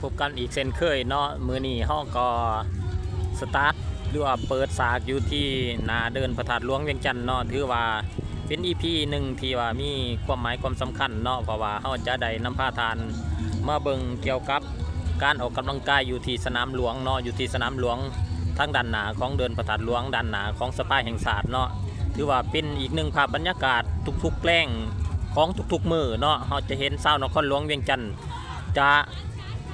พบกันอีกเช่นเคยเนาะมือนี้ห้องก็สตาร์ทหรือว่าเปิดสากอยู่ที่นาเดินพระธาตุหลวงเวียงจันทน์เนาะถือว่าเป็น EP หนึ่งที่ว่ามีความหมายความสำคัญเนาะเพราะว่าเขาจะได้นำพาทานมาเบิ่งเกี่ยวกับการออกกำลังกายอยู่ที่สนามหลวงเนาะอยู่ที่สนามหลวงทั้งด้านหน้าของเดินพระธาตุหลวงด้านหน้าของสปาแห่งศาสตร์เนาะถือว่าเป็นอีกหนึ่งภาพบรรยากาศทุกๆแกล้งของทุกๆมือเนาะเขาจะเห็นชาวนครหลวงเวียงจันทน์จะ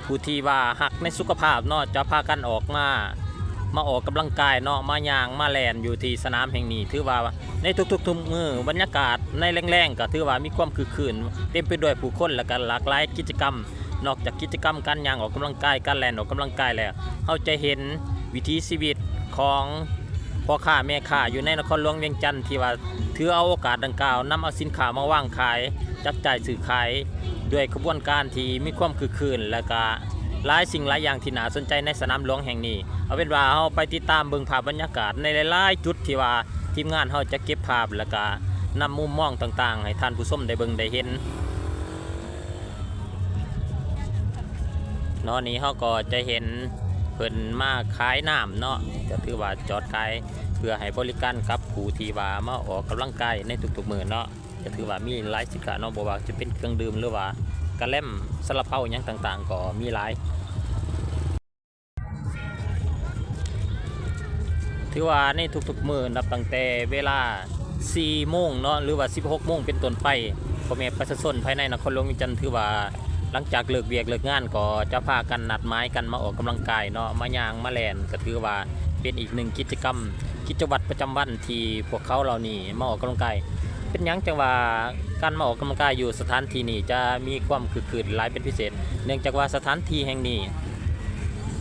ผู้ที่ว่าหักในสุขภาพเนาะจะพากันออกมาออกกำลังกายเนาะมาย่างมาแล่นอยู่ที่สนามแห่งนี้ถือว่าในทุกๆมือบรรยากาศในแรงๆก็ถือว่ามีความคึกคืนเต็มไปด้วยผู้คนและกันหลากหลายกิจกรรมนอกจากกิจกรรมการย่างออกกำลังกายการแล่นออกกำลังกายแล้วเราจะเห็นวิถีชีวิตของพ่อค้าแม่ค้าอยู่ในนครหลวงเวียงจันทน์ที่ว่าถือเอาโอกาสดังกล่าวนำเอาสินค้ามาวางขายจับจ่ายซื้อขายด้วยกระบวนการที่มีความคึกคืนและก็หลายสิ่งหลายอย่างที่น่าสนใจในสนามหลวงแห่งนี้เอาเป็นว่าเราไปติดตามเบิ่งภาพบรรยากาศในหลายๆจุดที่ว่าทีมงานเราจะเก็บภาพและก็นำมุมมองต่างๆให้ท่านผู้ชมได้เบิ่งได้เห็นเนาะนี้เราก็จะเห็นเพิ่นมาขายน้ำเนาะก็ถือว่าจอดขายเพื่อให้บริการกับผู้ที่ว่ามาออกกำลังกายในทุกๆมื้อเนาะก็ถือว่ามีหลายสินค้าเนาะบ่ว่าจะเป็นเครื่องดื่มหรือว่ากระเล่มซาลาเปาอย่างต่างๆก็มีหลายถือว่าในทุกๆมื้อนับตั้งแต่เวลา 4 โมงเนาะหรือว่า 16 โมงเป็นต้นไปพ่อแม่ประชาชนภายในนครหลวงเวียงจันทน์ถือว่าหลังจากเลิกเวียกเลิกงานก็จะพากันนัดหมายกันมาออกกำลังกายเนาะมาย่างมาแล่นก็ถือว่าเป็นอีกหนึ่งกิจกรรมกิจวัตรประจำวันที่พวกเขาเหล่านี้มาออกกำลังกายเป็นยังจังว่าการมาออกกำลังกายอยู่สถานที่นี้จะมีความคึกคืนหลายเป็นพิเศษเนื่องจากว่าสถานที่แห่งนี้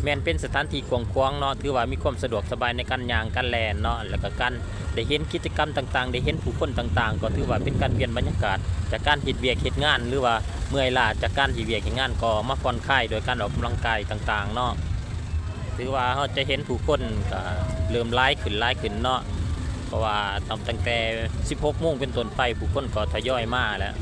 แม้นเป็นสถานที่กว้างๆเนาะถือว่ามีความสะดวกสบายในการย่างการแล่นเนาะแล้วก็การได้เห็นกิจกรรมต่างๆได้เห็นผู้คนต่างๆก็ถือว่าเป็นการเปลี่ยนบรรยากาศจากการเฮ็ดเวียกเฮ็ดงานหรือว่าเมื่อยล้าจากการเฮ็ดเวียกเฮ็ดงานก็มาผ่อนคลายโดยการออกกำลังกายต่างๆเนาะถือว่าเราจะเห็นผู้คนก็เริ่มหลายขึ้นเนาะเพราะว่าตั้งแต่ 16 โมงเป็นต้นไปผู้คนก็ทยอยมาแล้ว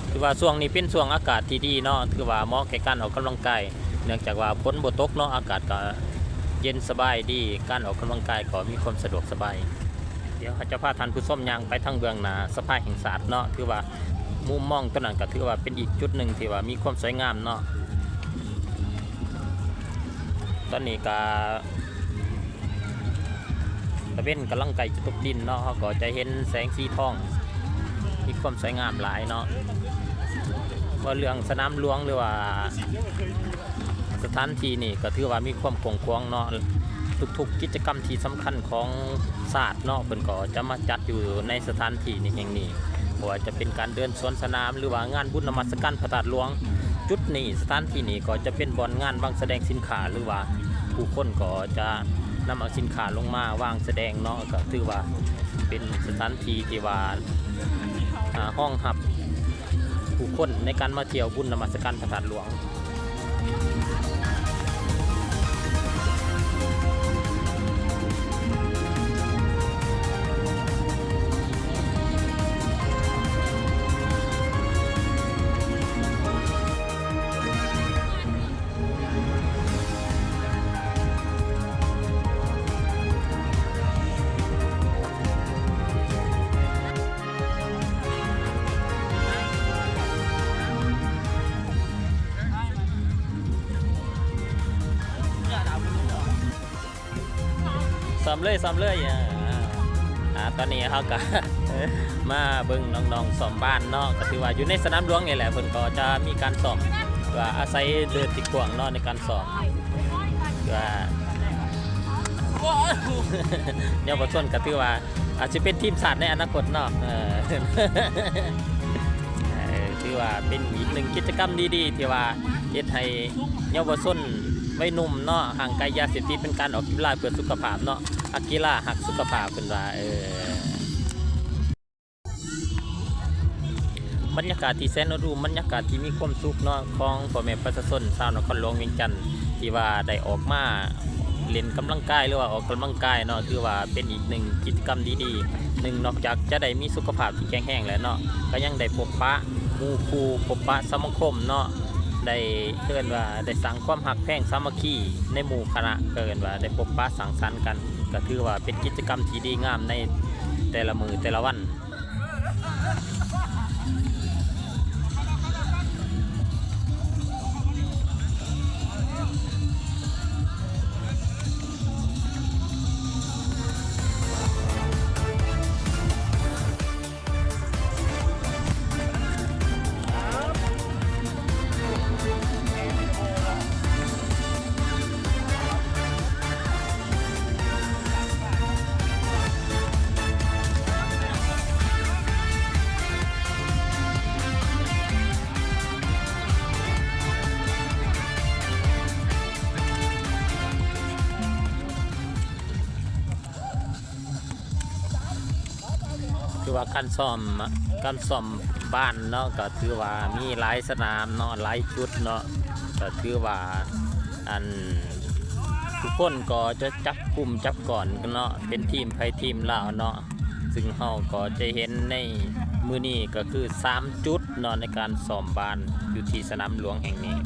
ถือว่าช่วงนี้เป็นช่วงอากาศที่ดีเนาะถือว่าเหมาะแก่การออกกำลังกายเนื่องจากว่าฝนบ่ตกเนาะอากาศก็เย็นสบายดีการออกกำลังกายก็มีความสะดวกสบายเดี๋ยวจะพาท่านผู้ชมย่างไปทางเบื้องหน้าสภาแห่งศาสตร์เนาะถือว่ามุมมองตัวนั้นก็ถือว่าเป็นอีกจุดหนึ่งที่ว่ามีความสวยงามเนาะตอนนี้ก็ตะเว้นกำลังใกล้จะตกดินเนาะเขาก็จะเห็นแสงสีทองมีความสวยงามหลายเนาะว่าเรื่องสนามหลวงหรือว่าสถานที่นี่ก็ถือว่ามีความกว้างเนาะทุกๆกิจกรรมที่สำคัญของศาสตร์เนาะเพิ่นก็จะมาจัดอยู่ในสถานที่นี้แห่งนี้ว่าจะเป็นการเดินสวนสนามหรือว่างานบุญนมัสการพระธาตุหลวงจุดนี้สถานที่นี้ก็จะเป็นบ่อนงานวางแสดงสินค้าหรือว่าผู้คนก็จะนำเอาสินค้าลงมาวางแสดงเนาะก็ถือว่าเป็นสถานที่ที่ว่าห้องรับผู้คนในการมาเที่ยวบุญนมัสการพระธาตุหลวงซ้ำเลยตอนนี้เขาก็ มาเบิ่งน้องๆซ้อมบ้านเนาะก็ถือว่าอยู่ในสนามหลวงนี่แหละเพิ่นก็จะมีการซ้อมว่าอาศัยเดินติดกวางเนาะในการซ้อมว่าเยาวชนก็ถือว่าอาจจะเป็นทีมชาติในอนาคตเนาะถือว่าเป็นอีกหนึ่งกิจกรรมดีๆที่ว่าเฮ็ดให้เยาวชนวัยหนุ่มเนาะห่างไกลยาเสพติดเป็นการออกกีฬาเพื่อสุขภาพเนาะกีฬาหักสุขภาพเป็นว่าบรรยากาศที่แสนดูบรรยากาศที่มีความสุขเนาะของพ่อแม่ประชาชนชาวนครหลวงเวียงจันทน์ที่ว่าได้ออกมาเล่นกำลังกายหรือว่าออกกำลังกายเนาะถือว่าเป็นอีกหนึ่งกิจกรรมดีๆหนึ่งนอกจากจะได้มีสุขภาพที่แข็งแรงแล้วเนาะก็ยังได้พบปะหมู่คู่พบปะสมาคมเนาะ ได้เกินว่าได้สั่งความหักแพร่งสามัคคีในหมู่คณะเกินว่าได้พบปะสังสรรค์กันก็ถือว่าเป็นกิจกรรมที่ดีงามในแต่ละมือแต่ละวันคือว่าการซ่อมบ้านเนาะก็ถือว่ามีหลายสนามเนาะหลายจุดเนาะก็ถือว่าอันทุกคนก็จะจับกลุ่มจับก่อนกันเนาะเป็นทีมไทยทีมลาวเนาะซึ่งเราก็จะเห็นในมือนี้ก็คือ3จุดเนาะในการซ่อมบ้านอยู่ที่สนามหลวงแห่งนี้